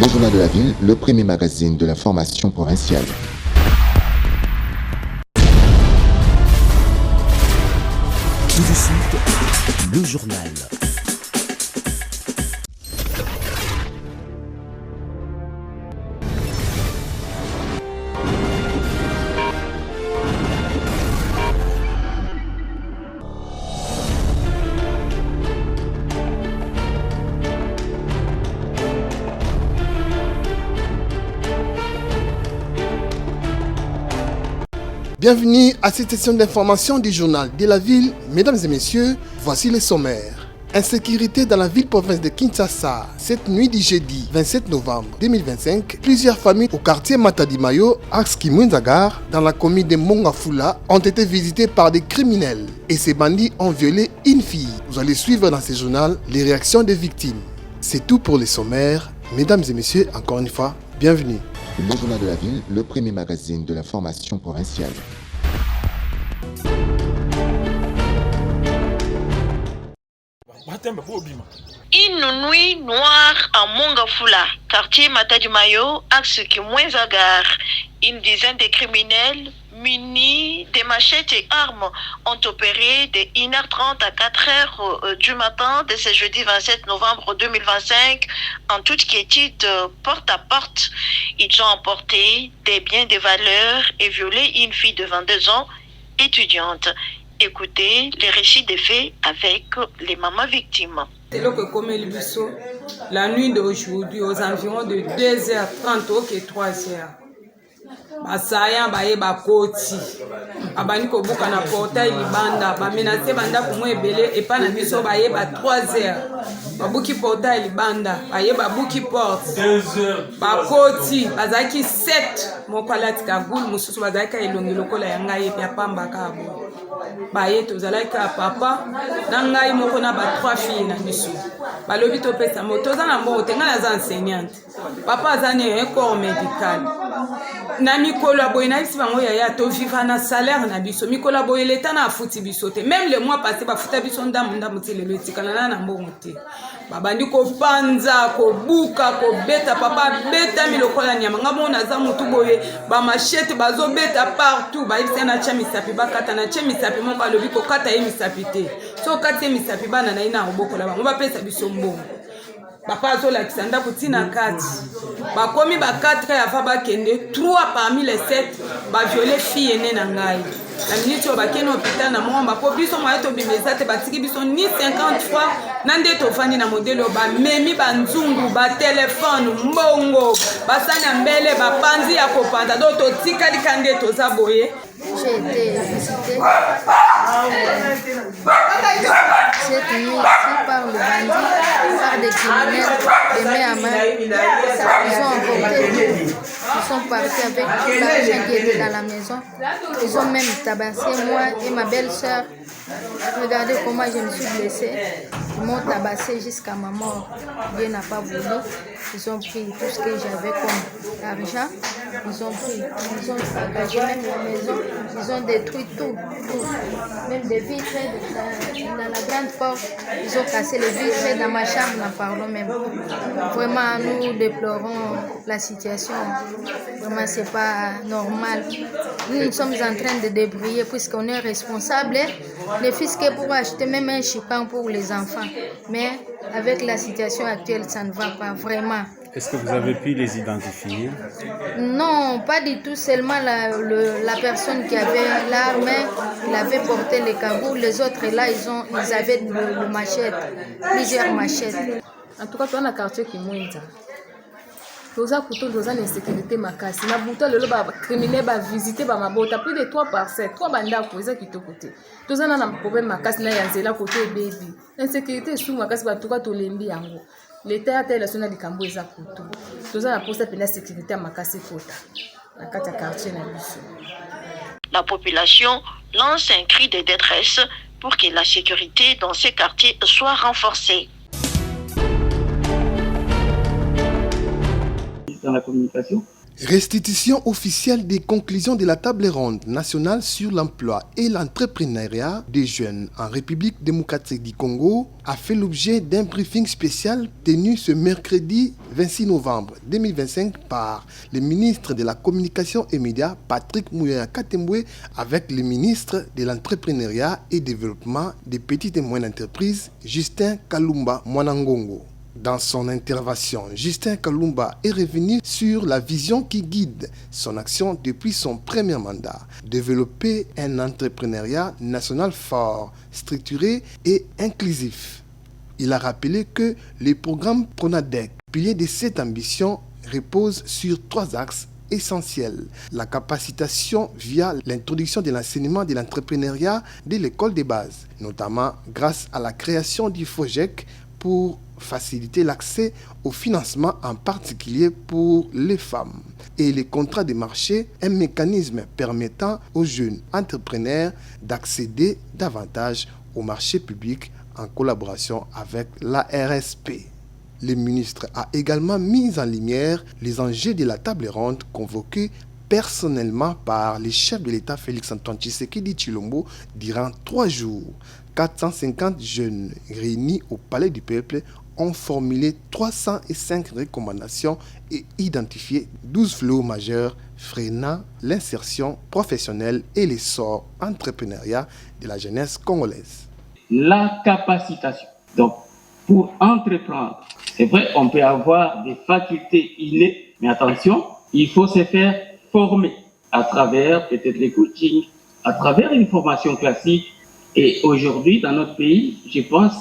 Le Journal de la Ville, le premier magazine de l'information provinciale. Tout de suite, le journal. Bienvenue à cette session d'information du journal de la ville. Mesdames et messieurs, voici les sommaires. Insécurité dans la ville-province de Kinshasa. Cette nuit du jeudi 27 novembre 2025, plusieurs familles au quartier Matadi-Mayo, axe Kimwinzagar, dans la commune de Mongafula, ont été visitées par des criminels. Et ces bandits ont violé une fille. Vous allez suivre dans ce journal les réactions des victimes. C'est tout pour les sommaires. Mesdames et messieurs, encore une fois, bienvenue. Le Journal de la Ville, le premier magazine de l'information provinciale. Une nuit noire à Mongafula, quartier Matadi-Mayo, axe Kimwinzagar. Une dizaine de criminels munis de machettes et armes ont opéré de 1h30 à 4h du matin de ce jeudi 27 novembre 2025 en toute quiétude porte à porte. Ils ont emporté des biens de valeur et violé une fille de 22 ans, étudiante. Écoutez les récits des faits avec les mamans victimes. La nuit d'aujourd'hui, aux environs de 2h30 ou 3h. Basaya baye bakoti abani ko buka na portail libanda ba menacer banda ko mo ebele et pas na biso baye ba 3h babuki portail libanda baye babuki porte 2h bakoti bazaki 7 moko alati ka gulu mususu bazaki elongi lokola yanga ye ya pamba kabo baye tozalaka papa na ngai moko na ba 3 filles na biso balobi to pesa moto za na mbo tenga na za enseignante papa azani un corps médical na mikolo boye na isi bango yaya to vivre na salaire na biso mikolo boye leta na afuti biso te même le mois passé ba futa biso ndamu te lelo etikana na mbongo te babandi ko panza ko buka ko beta papa beta milokola nyama ngamo na za mutu boye ba machete bazo beta partout ba ibisa na cha misapi bakata na cha misapi mo balobi ko kata ye misapi te so kata ye misapi bana na ina obokola bango ba pesa biso mbongo papa azola kisanda kutina kati bakomi ba 4 ya fa bakende 3 parmi les 7 ba violer fille ene na ngai la minute o bakene hôpital na momba po biso moyo to bimeza te batiki biso ni 50 fois nande to fandi na modelo ba memi ba nzungu ba téléphone mbongo basana mbele ba panzi ya kopanda do to tika dikande to za boye. J'ai été visitée cette nuit par le bandit, par des criminels de main à main. Ils ont emporté tout. Ils sont partis avec tout l'argent qui était dans la maison. Ils ont même tabassé moi et ma belle-sœur. Regardez comment je me suis blessée. Ils m'ont tabassé jusqu'à ma mort. Dieu n'a pas voulu. Ils ont pris tout ce que j'avais comme argent. Ils ont pris, ils ont saccagé même la maison. Ils ont détruit tout. Même des vitres dans la grande porte. Ils ont cassé les vitres dans ma chambre, n'en parlons même. Vraiment, nous déplorons la situation. Vraiment, c'est pas normal. Nous sommes en train de débrouiller puisqu'on est responsable. Les fils que pour acheter même un chipin pour les enfants. Mais avec la situation actuelle, ça ne va pas vraiment. Est-ce que vous avez pu les identifier? Non, pas du tout. Seulement la personne qui avait l'arme, il avait porté les cagoules. Les autres là, ils avaient le machette, plusieurs machettes. En tout cas, toi, dans le quartier qui monte, toza kuto doza l'insécurité makasi. Na buto lelo ba criminel ba visiter ba mabota plus de 3 parcelles, 3 banda ko eza kitoko te. Toza na problème makasi na yanzela côté baby. L'insécurité sous makasi ba tuka to lembi yango. L'État a tel son likambo eza kuto. Toza na poste pena sécurité makasi kota. Na kati ya quartier na biso. La population lance un cri de détresse pour que la sécurité dans ces quartiers soit renforcée. Dans la communication, Restitution officielle des conclusions de la table ronde nationale sur l'emploi et l'entrepreneuriat des jeunes en République démocratique du Congo a fait l'objet d'un briefing spécial tenu ce mercredi 26 novembre 2025 par le ministre de la Communication et Médias Patrick Muyaya Katembwe avec le ministre de l'Entrepreneuriat et Développement des petites et moyennes entreprises Justin Kalumba Mwanangongo. Dans son intervention, Justin Kalumba est revenu sur la vision qui guide son action depuis son premier mandat, développer un entrepreneuriat national fort, structuré et inclusif. Il a rappelé que les programmes Pronadec, pilier de cette ambition, reposent sur 3 axes essentiels. La capacitation via l'introduction de l'enseignement de l'entrepreneuriat dès l'école de base, notamment grâce à la création du FOGEC pour faciliter l'accès au financement, en particulier pour les femmes. Et les contrats de marché, un mécanisme permettant aux jeunes entrepreneurs d'accéder davantage au marché public en collaboration avec la RSP. Le ministre a également mis en lumière les enjeux de la table ronde convoquée personnellement par le chef de l'État Félix-Antoine Tshisekedi Tshilombo durant 3 jours. 450 jeunes réunis au Palais du Peuple ont formulé 305 recommandations et identifié 12 fléaux majeurs freinant l'insertion professionnelle et l'essor entrepreneurial de la jeunesse congolaise. La capacitation. Donc, pour entreprendre, c'est vrai, on peut avoir des facultés innées, mais attention, il faut se faire former à travers peut-être les coachings, à travers une formation classique. Et aujourd'hui, dans notre pays, je pense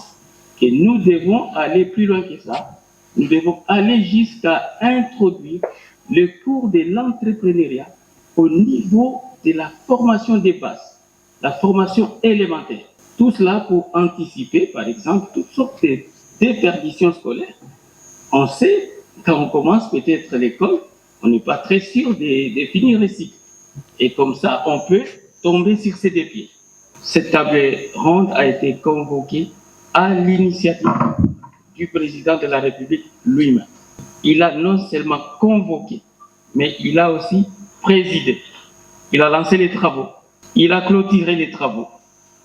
que nous devons aller plus loin que ça. Nous devons aller jusqu'à introduire le cours de l'entrepreneuriat au niveau de la formation des bases, la formation élémentaire. Tout cela pour anticiper, par exemple, toutes sortes de déperditions scolaires. On sait, quand on commence peut-être l'école, on n'est pas très sûr de finir le cycle. Et comme ça, on peut tomber sur ses deux pieds. Cette table ronde a été convoquée à l'initiative du président de la République lui-même. Il a non seulement convoqué, mais il a aussi présidé. Il a lancé les travaux. Il a clôturé les travaux.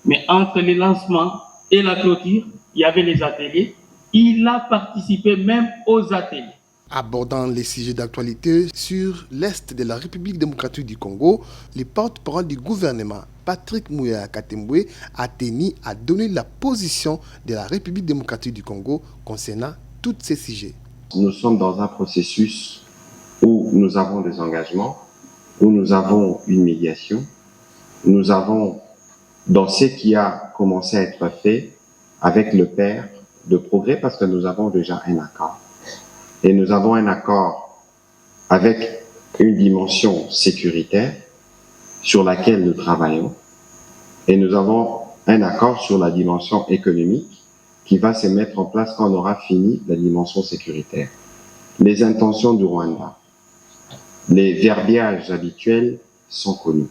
Mais entre le lancement et la clôture, il y avait les ateliers. Il a participé même aux ateliers. Abordant les sujets d'actualité sur l'Est de la République démocratique du Congo, le porte-parole du gouvernement, Patrick Muyaya Katembwe, a tenu à donner la position de la République démocratique du Congo concernant tous ces sujets. Nous sommes dans un processus où nous avons des engagements, où nous avons une médiation, nous avons, dans ce qui a commencé à être fait, avec le père de progrès, parce que nous avons déjà un accord. Et nous avons un accord avec une dimension sécuritaire sur laquelle nous travaillons. Et nous avons un accord sur la dimension économique qui va se mettre en place quand on aura fini la dimension sécuritaire. Les intentions du Rwanda, les verbiages habituels sont connus.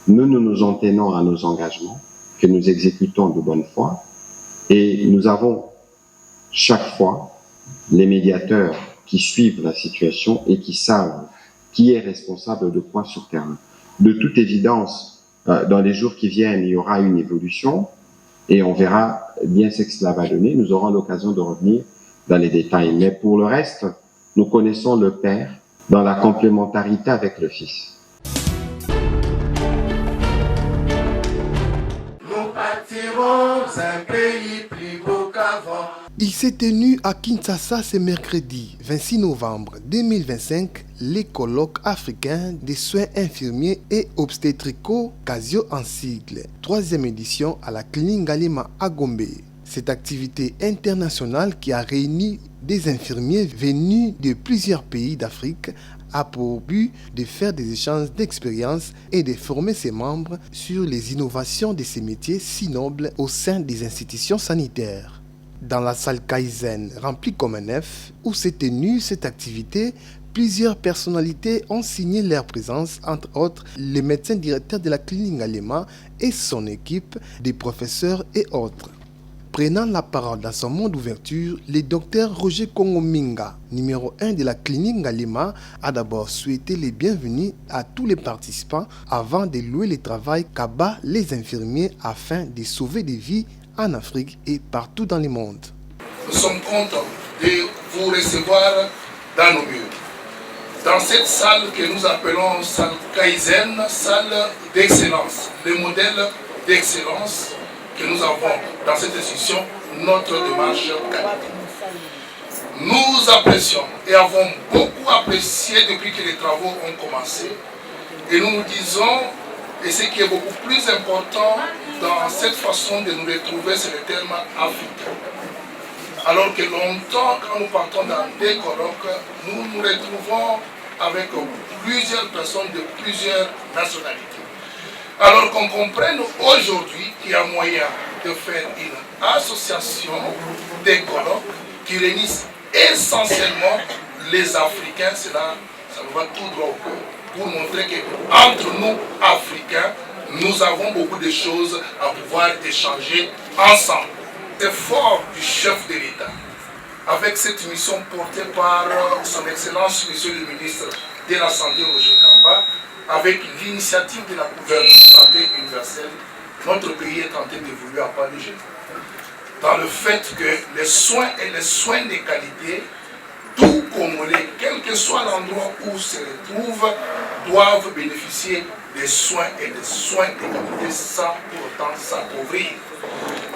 Nous nous en tenons à nos engagements que nous exécutons de bonne foi et nous avons chaque fois les médiateurs qui suivent la situation et qui savent qui est responsable de quoi sur terrain. De toute évidence, dans les jours qui viennent, il y aura une évolution et on verra bien ce que cela va donner. Nous aurons l'occasion de revenir dans les détails. Mais pour le reste, nous connaissons le Père dans la complémentarité avec le Fils. Nous partirons un pays plus beau qu'avant. Il s'est tenu à Kinshasa ce mercredi 26 novembre 2025 les colloques africains des soins infirmiers et obstétricaux, CASIO en sigle, 3e édition à la clinique Ngalema à Gombe. Cette activité internationale qui a réuni des infirmiers venus de plusieurs pays d'Afrique a pour but de faire des échanges d'expériences et de former ses membres sur les innovations de ces métiers si nobles au sein des institutions sanitaires. Dans la salle Kaizen, remplie comme un œuf, où s'est tenue cette activité, plusieurs personnalités ont signé leur présence, entre autres le médecin directeur de la clinique Ngalema et son équipe, des professeurs et autres. Prenant la parole dans son mot d'ouverture, le docteur Roger Kongominga, numéro 1 de la clinique Ngalema, a d'abord souhaité les bienvenus à tous les participants avant de louer le travail qu'abattent les infirmiers afin de sauver des vies en Afrique et partout dans le monde. Nous sommes contents de vous recevoir dans nos murs. Dans cette salle que nous appelons salle Kaizen, salle d'excellence, le modèle d'excellence que nous avons dans cette institution, notre démarche qualité. Nous apprécions et avons beaucoup apprécié depuis que les travaux ont commencé. Et nous nous disons, et ce qui est beaucoup plus important dans cette façon de nous retrouver, c'est le terme africain. Alors que longtemps, quand nous partons dans des colloques, nous nous retrouvons avec plusieurs personnes de plusieurs nationalités. Alors qu'on comprenne aujourd'hui qu'il y a moyen de faire une association des colloques qui réunissent essentiellement les Africains, cela ça nous va tout droit au cœur, pour montrer qu'entre nous, Africains, nous avons beaucoup de choses à pouvoir échanger ensemble. C'est fort du chef de l'État, avec cette mission portée par son Excellence, Monsieur le ministre de la Santé, Roger Kamba, avec l'initiative de la couverture santé universelle, notre pays est en train d'évoluer à pas léger. Dans le fait que les soins et les soins de qualité, tout Congolais, quel que soit l'endroit où se retrouvent, doivent bénéficier des soins et des soins de qualité sans pour autant s'appauvrir.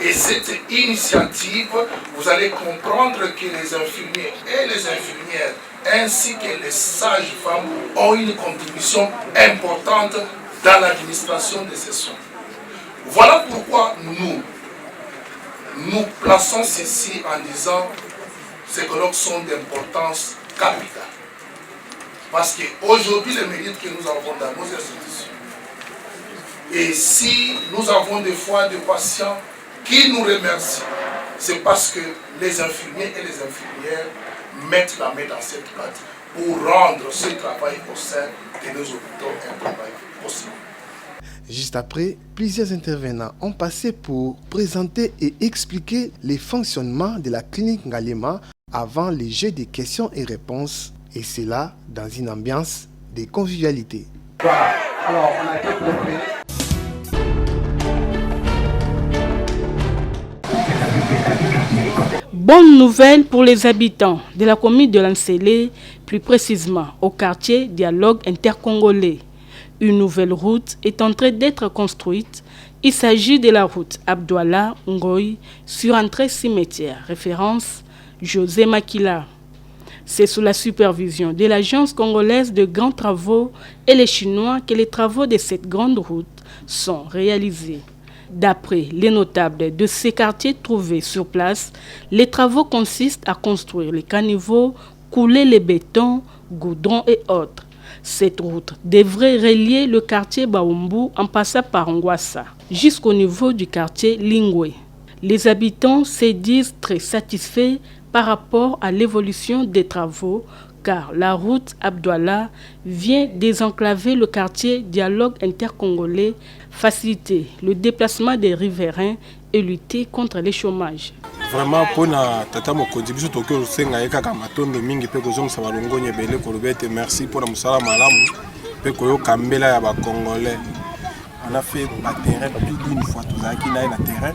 Et cette initiative, vous allez comprendre que les infirmiers et les infirmières ainsi que les sages-femmes ont une contribution importante dans l'administration de ces soins. Voilà pourquoi nous plaçons ceci en disant que ces colloques sont d'importance capitale. Parce qu'aujourd'hui, les mérites que nous avons dans nos institutions, et si nous avons des fois des patients qui nous remercient, c'est parce que les infirmiers et les infirmières mettent la main dans cette pâte pour rendre ce travail au sein de nos hôpitaux un travail possible. Juste après, plusieurs intervenants ont passé pour présenter et expliquer les fonctionnements de la clinique Ngalema avant les jeux de questions et réponses, et cela dans une ambiance de convivialité. Voilà, alors on a été préparé. Bonne nouvelle pour les habitants de la commune de Lansele, plus précisément au quartier Dialogue intercongolais. Une nouvelle route est en train d'être construite. Il s'agit de la route Abdouala Ngoy sur entrée cimetière, référence José Makila. C'est sous la supervision de l'Agence congolaise de grands travaux et les Chinois que les travaux de cette grande route sont réalisés. D'après les notables de ces quartiers trouvés sur place, les travaux consistent à construire les caniveaux, couler les bétons, goudron et autres. Cette route devrait relier le quartier Baumbu en passant par Ngwassa jusqu'au niveau du quartier Lingwe. Les habitants se disent très satisfaits par rapport à l'évolution des travaux car la route Abdouala vient désenclaver le quartier Dialogue intercongolais, faciliter le déplacement des riverains et lutter contre le chômage. Vraiment pour tata mokonzi biso tokyo senga ekaka matondo mingi pe kozongisa balongonye bele kolobete merci pour la musala malamu pe koyo kambela ya ba congolais. On a fait ba terrain plus d'une fois tozaki na la terrain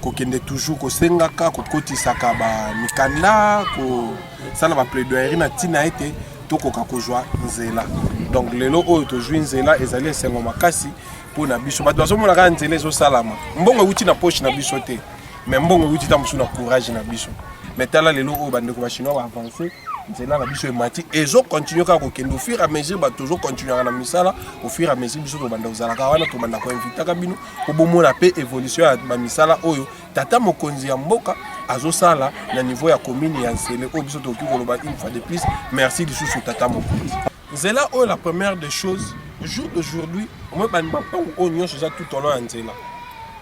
kokende toujours ko senga ka ko kotisaka ba mikanda ko sala ba plaidoyer na tina ete tokoka kozwa nzela. Donc lelo oyo tozwi nzela ezali sengo makasi pour na biso ba dozo mona ka nzela zo salama mbongo uti na poche na biso te. Mais mbongo uti ta musuna courage na biso. Mais tala lelo o bandeko ba chinois va avancer, nzela na biso emati ezo continuer ka ko kendo au fur et à mesure ba toujours continuer na misala au fur et à mesure biso to banda uzala ka wana to banda ko inviter ka bino ko bomona pe évolution ya ba misala oyo tata mokonzi ya mboka azo sala na niveau ya commune ya Nsele o biso to ki ko loba une fois de plus merci du sous tata mokonzi. Nzela o la première des choses jour d'aujourd'hui moi ba mbapa o nyon chose tout au long ya Nzela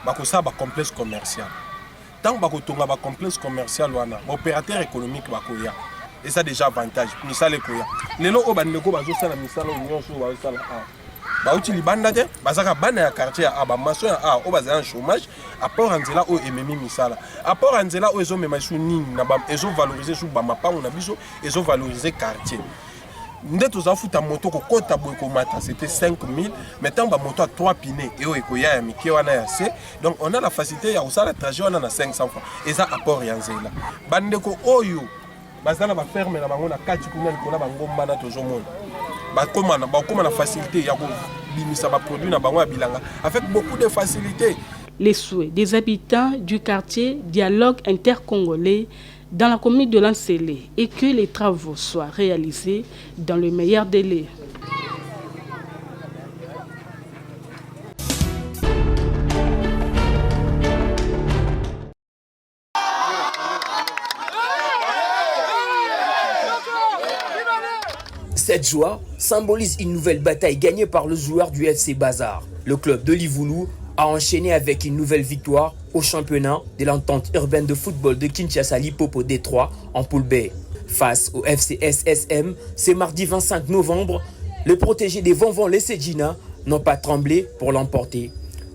ba ko sa ba complexe commercial. Tant que tu as un complexe commercial, opérateur économique, et ça déjà avantage. Misal et koya. Les lots au bandeko bazo sala misala union sur bazo sala. bauti libanda te bazaka bana ya quartier a ba maso ya a o bazala en chômage apport anzela o ememi misala apport anzela o ezo mema su nini na ba ezo valoriser su ba mapango na biso ezo valoriser quartier nde tozafuta moto kokota boye komata c'était 5000 maintenant ba moto à 3 pinés et o ekoya ya mike wana ya se donc on a la facilité ya usala trajet wana na 500 francs eza apport ya nzela bandeko oyo bazana ba ferme na bango na kati kuna likona bangomba na tozomona bakoma na facilité ya ko bimisa ba produit na bango ya bilanga avec beaucoup de facilité. Les souhaits des habitants du quartier Dialogue intercongolais dans la commune de Lansele et que les travaux soient réalisés dans le meilleur délai. Cette joie symbolise une nouvelle bataille gagnée par le joueur du FC Bazar. Le club de Livoulou a enchaîné avec une nouvelle victoire au championnat de l'entente urbaine de football de Kinshasa Lipopo Détroit en poule B. Face au FC SSM, ce mardi 25 novembre, les protégés des Vonvon Lessedjina n'ont pas tremblé pour l'emporter.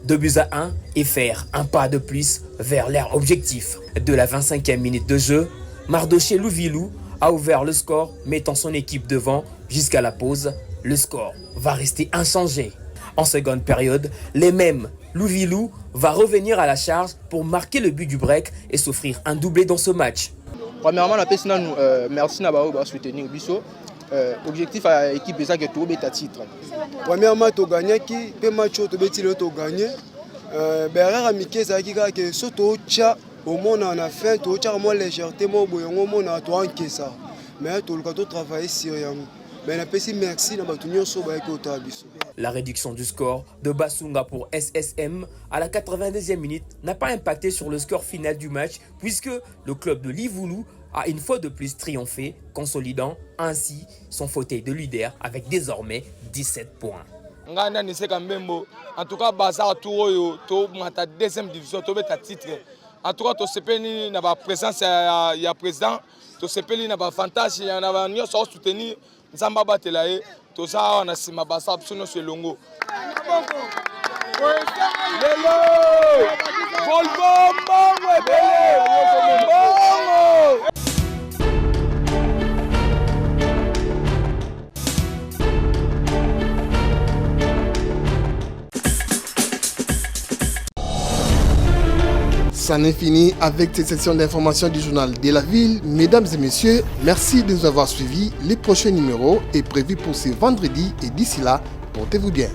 2-1 et faire un pas de plus vers leur objectif. De la 25e minute de jeu, Mardoché Louvilou a ouvert le score, mettant son équipe devant jusqu'à la pause. Le score va rester inchangé. En seconde période, les mêmes Louvilou va revenir à la charge pour marquer le but du break et s'offrir un doublé dans ce match. Premièrement, merci de soutenir Bisso. Objectif à l'équipe est que tout est à titre. Premièrement, tu as gagné, le match tu as gagné. Berrera Miké Zagika que surtout au monde en a fait, tu as moins légèreté, moi on a toi en ça. Mais tu as travaillé sérieusement. Merci La réduction du score de Basunga pour SSM à la 82e minute n'a pas impacté sur le score final du match puisque le club de Livoulou a une fois de plus triomphé, consolidant ainsi son fauteuil de leader avec désormais 17 points. En tout cas, Bazar Touro, la deuxième division, tu as titre. En tout cas, tu sais pas la présence il y a président, tu sais pas la fantasme, il y a une soutenir. Nzamba batelaye toza na sima basa absolument sur longo lelo volvo mbongo ebele mbongo. Ça n'est fini avec cette section d'information du journal de la ville. Mesdames et messieurs, merci de nous avoir suivis. Les prochains numéros est prévu pour ce vendredi et d'ici là, portez-vous bien.